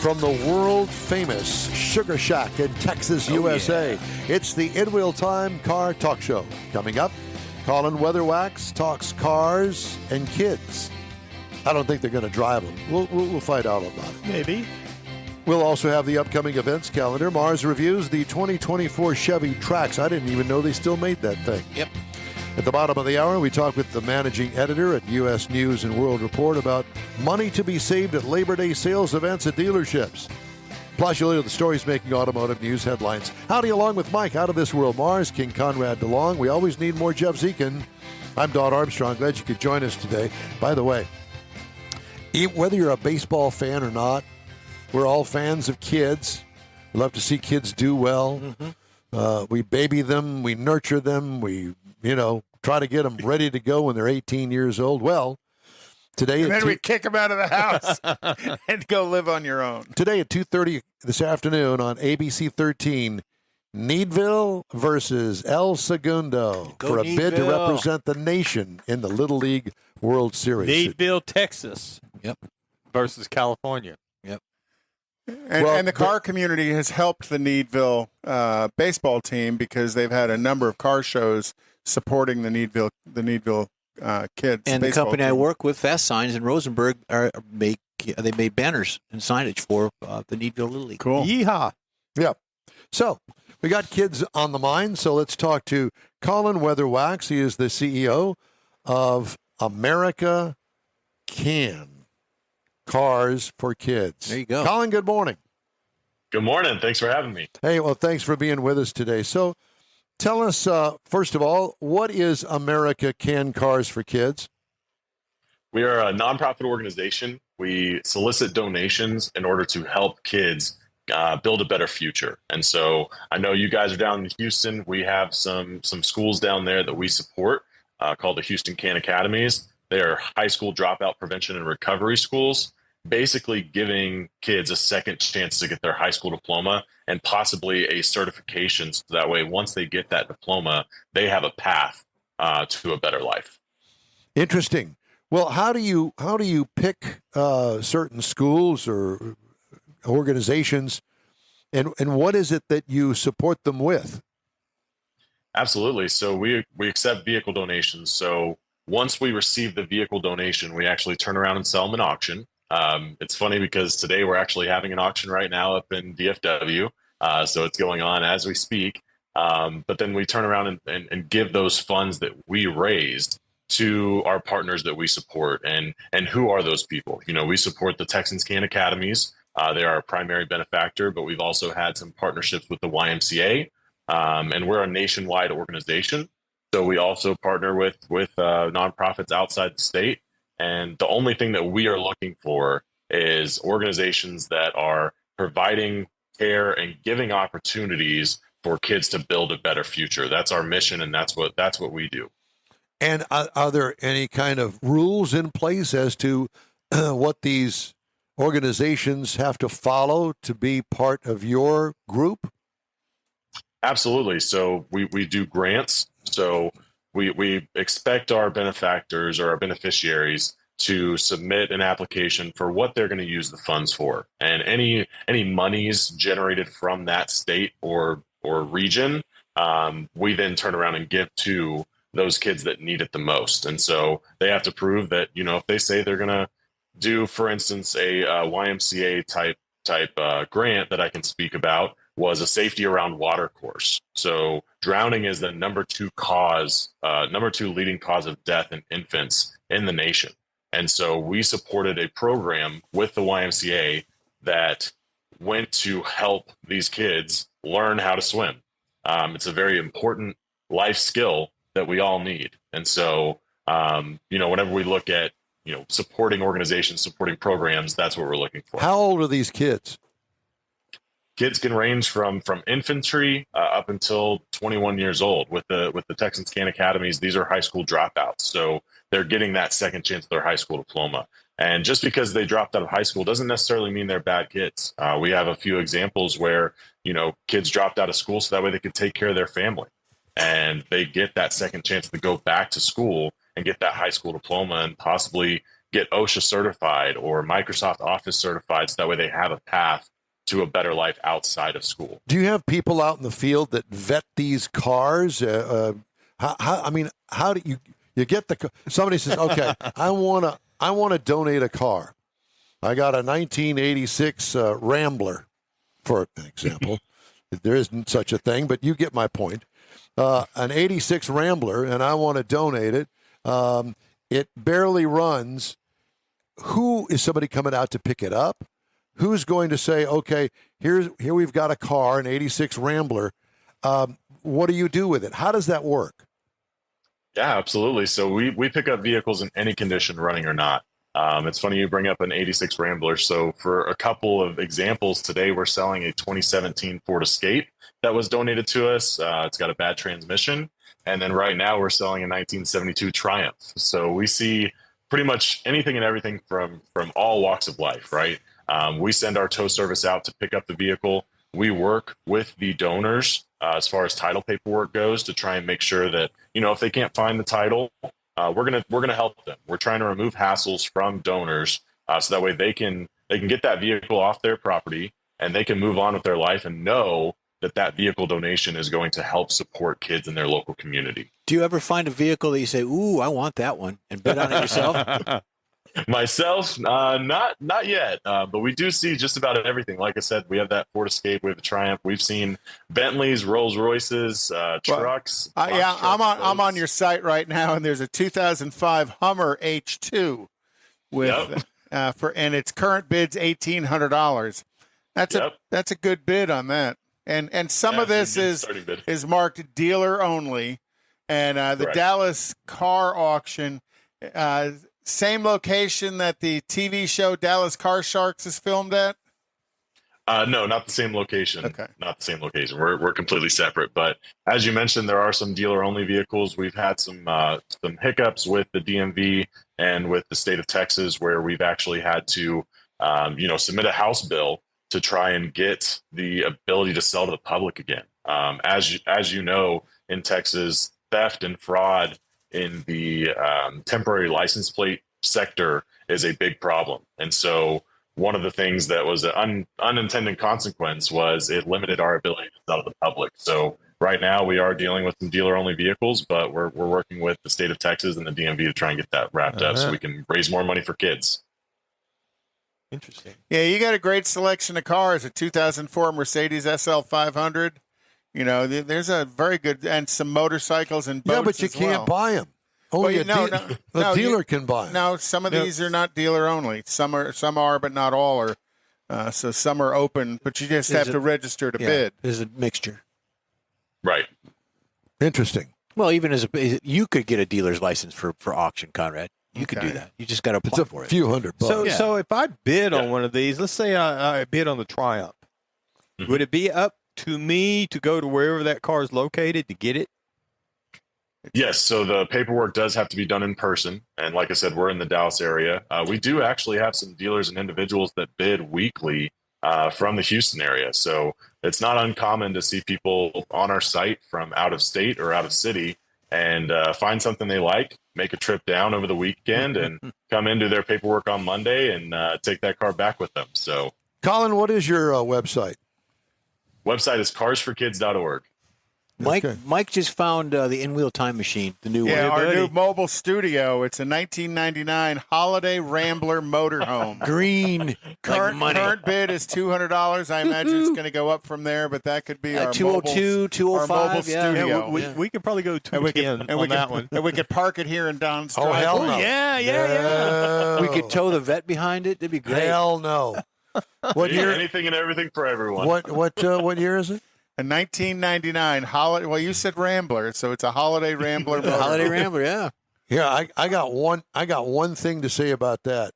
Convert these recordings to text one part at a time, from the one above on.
from the world-famous Sugar Shack in Texas, USA. Yeah. It's the In Wheel Time Car Talk Show. Coming up, Colin Weatherwax talks cars and kids. I don't think they're going to drive them. We'll find out about it. Maybe. We'll also have the upcoming events calendar. Mars reviews the 2024 Chevy Trax. I didn't even know they still made that thing. Yep. At the bottom of the hour, we talk with the managing editor at U.S. News and World Report about money to be saved at Labor Day sales events at dealerships. Plus, you'll hear the stories making automotive news headlines. Howdy, along with Mike, out of this world, Mars, King Conrad DeLong. We always need more Jeff Zekin. I'm Don Armstrong. Glad you could join us today. By the way, whether you're a baseball fan or not, we're all fans of kids. We love to see kids do well. Mm-hmm. We baby them. We nurture them. We, try to get them ready to go when they're 18 years old. Well, today... And then we kick them out of the house and go live on your own. Today at 2:30 this afternoon on ABC 13, Needville versus El Segundo for a bid to represent the nation in the Little League World Series. Needville, Texas. Yep. Versus California. Yep. And the car community has helped the Needville baseball team because they've had a number of car shows supporting the Needville kids. And the company I work with, Fast Signs in Rosenberg, they made banners and signage for the Needville Little League. Cool. Yeehaw. Yeah. So we got kids on the mind. So let's talk to Colin Weatherwax. He is the CEO of America Can Cars for Kids. There you go. Colin, good morning. Good morning. Thanks for having me. Hey, well, thanks for being with us today. So tell us, first of all, what is America Can Cars for Kids? We are a nonprofit organization. We solicit donations in order to help kids build a better future. And so I know you guys are down in Houston. We have some schools down there that we support called the Houston Can Academies. They are high school dropout prevention and recovery schools, basically giving kids a second chance to get their high school diploma and possibly a certification. So that way, once they get that diploma, they have a path to a better life. Interesting. Well, how do you pick certain schools or organizations, and what is it that you support them with? Absolutely. So we accept vehicle donations. So once we receive the vehicle donation, we actually turn around and sell them in auction. It's funny because today we're actually having an auction right now up in DFW. So it's going on as we speak. But then we turn around and give those funds that we raised to our partners that we support. And who are those people? We support the Texans Can Academies. They are our primary benefactor, but we've also had some partnerships with the YMCA. And we're a nationwide organization. So we also partner with nonprofits outside the state. And the only thing that we are looking for is organizations that are providing care and giving opportunities for kids to build a better future. That's our mission, and that's what we do. And are there any kind of rules in place as to what these organizations have to follow to be part of your group? Absolutely. So we do grants. So we expect our benefactors or our beneficiaries to submit an application for what they're going to use the funds for. And any monies generated from that state or region, we then turn around and give to those kids that need it the most. And so they have to prove that, if they say they're going to do, for instance, a YMCA type grant that I can speak about, was a safety around water course. So drowning is the number two leading cause of death in infants in the nation. And so we supported a program with the YMCA that went to help these kids learn how to swim. It's a very important life skill that we all need. And so, whenever we look at, supporting organizations, supporting programs, that's what we're looking for. How old are these kids? Kids can range from infantry up until 21 years old. With the Texans Can Academies, these are high school dropouts. So they're getting that second chance at their high school diploma. And just because they dropped out of high school doesn't necessarily mean they're bad kids. We have a few examples where, kids dropped out of school so that way they could take care of their family. And they get that second chance to go back to school and get that high school diploma and possibly, get OSHA certified or Microsoft Office certified, so that way they have a path to a better life outside of school. Do you have people out in the field that vet these cars? How do you get the? Somebody says, okay, I want to donate a car. I got a 1986 Rambler, for an example. There isn't such a thing, but you get my point. An 86 Rambler, and I want to donate it. It barely runs. Who is somebody coming out to pick it up? Who's going to say, okay, here we've got a car, an 86 Rambler. What do you do with it? How does that work? Yeah, absolutely. So we pick up vehicles in any condition, running or not. It's funny you bring up an 86 Rambler. So for a couple of examples today, we're selling a 2017 Ford Escape that was donated to us. It's got a bad transmission. And then right now we're selling a 1972 Triumph. So we see pretty much anything and everything from all walks of life, right? We send our tow service out to pick up the vehicle. We work with the donors as far as title paperwork goes to try and make sure that, if they can't find the title, we're gonna help them. We're trying to remove hassles from donors so that way they can get that vehicle off their property and they can move on with their life and know that vehicle donation is going to help support kids in their local community. Do you ever find a vehicle that you say, "Ooh, I want that one," and bet on it yourself? Myself, not yet, but we do see just about everything. Like I said, we have that Ford Escape, we have the Triumph, we've seen Bentleys, Rolls Royces, trucks. I'm on your site right now, and there's a 2005 Hummer H2 with and its current bid's $1,800. That's a good bid on that, and some of this is marked dealer only, and the Dallas car auction. Same location that the TV show Dallas Car Sharks is filmed at? No, not the same location. Okay. Not the same location. We're completely separate. But as you mentioned, there are some dealer-only vehicles. We've had some hiccups with the DMV and with the state of Texas, where we've actually had to, submit a House bill to try and get the ability to sell to the public again. As you know, in Texas, theft and fraud in the temporary license plate sector is a big problem. And so one of the things that was an unintended consequence was it limited our ability to sell to the public. So right now we are dealing with some dealer-only vehicles, but we're working with the state of Texas and the DMV to try and get that wrapped up so we can raise more money for kids. Interesting. Yeah, you got a great selection of cars. A 2004 Mercedes SL 500. There's a very good, and some motorcycles and boats. Yeah, but you can't buy them. Only a dealer can buy them. No, some of these are not dealer only. Some are, but not all are. So some are open, but you just have to register to bid. There's a mixture. Right. Interesting. Well, even you could get a dealer's license for auction, Conrad. You could do that. You just got to apply for it. It's a few $100. So if I bid on one of these, let's say I bid on the Triumph, would it be up to me to go to wherever that car is located to get it? Yes, so the paperwork does have to be done in person. And like I said, we're in the Dallas area. We do actually have some dealers and individuals that bid weekly from the Houston area. So it's not uncommon to see people on our site from out of state or out of city and find something they like, make a trip down over the weekend and come in, do their paperwork on Monday and take that car back with them. So, Colin, what is your website? Website is carsforkids.org. Mike just found the in-wheel time machine, the new one. Yeah, our new mobile studio. It's a 1999 Holiday Rambler motorhome. Green, current bid is $200. I imagine it's going to go up from there, but that could be our 202, 205. Our mobile studio. We could probably go 210 on that one. And we could park it here in Don's Oh, hell no. Yeah. We could tow the vet behind it. That'd be great. Hell no. What year? Anything and everything for everyone. What year is it? A 1999 holiday. Well, you said Rambler, so it's a Holiday Rambler. Holiday Rambler, yeah. Yeah, I got one thing to say about that.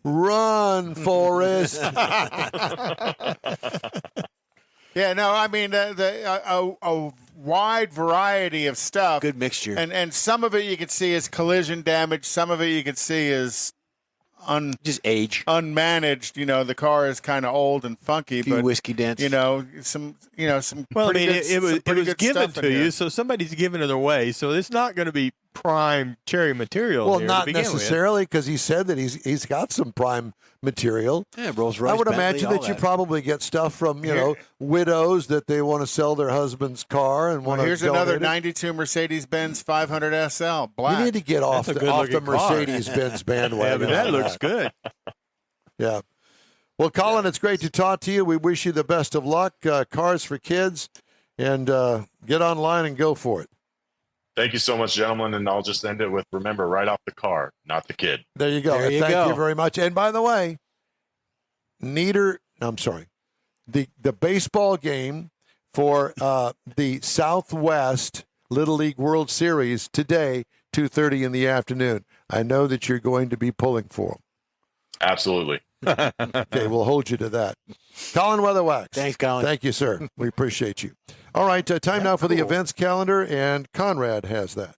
Run, Forrest. Yeah, no, I mean a wide variety of stuff. Good mixture. And some of it you can see is collision damage. Some of it you can see is just age, unmanaged. The car is kind of old and funky. A few but whiskey dents. some. Well, pretty it was good given stuff to in you, here. so somebody's giving it away. So it's not going to be prime cherry material. Well, here not to begin with. necessarily, because he said that he's got some prime material. Yeah, Rolls Royce. I would Bentley, imagine all that you probably get stuff from widows that they want to sell their husband's car and want to. Here's another '92 Mercedes-Benz 500 SL black. You need to get off the Mercedes-Benz bandwagon. Yeah, but that looks good. Yeah. Well, Colin, it's great to talk to you. We wish you the best of luck. Cars for kids, and get online and go for it. Thank you so much, gentlemen. And I'll just end it with, remember, right off the car, not the kid. There you go. Thank you very much. And by the way, the baseball game for the Southwest Little League World Series today, 2:30 in the afternoon. I know that you're going to be pulling for them. Absolutely. Okay, we'll hold you to that. Colin Weatherwax. Thanks, Colin. Thank you, sir. We appreciate you. All right, time now for the events calendar, and Conrad has that.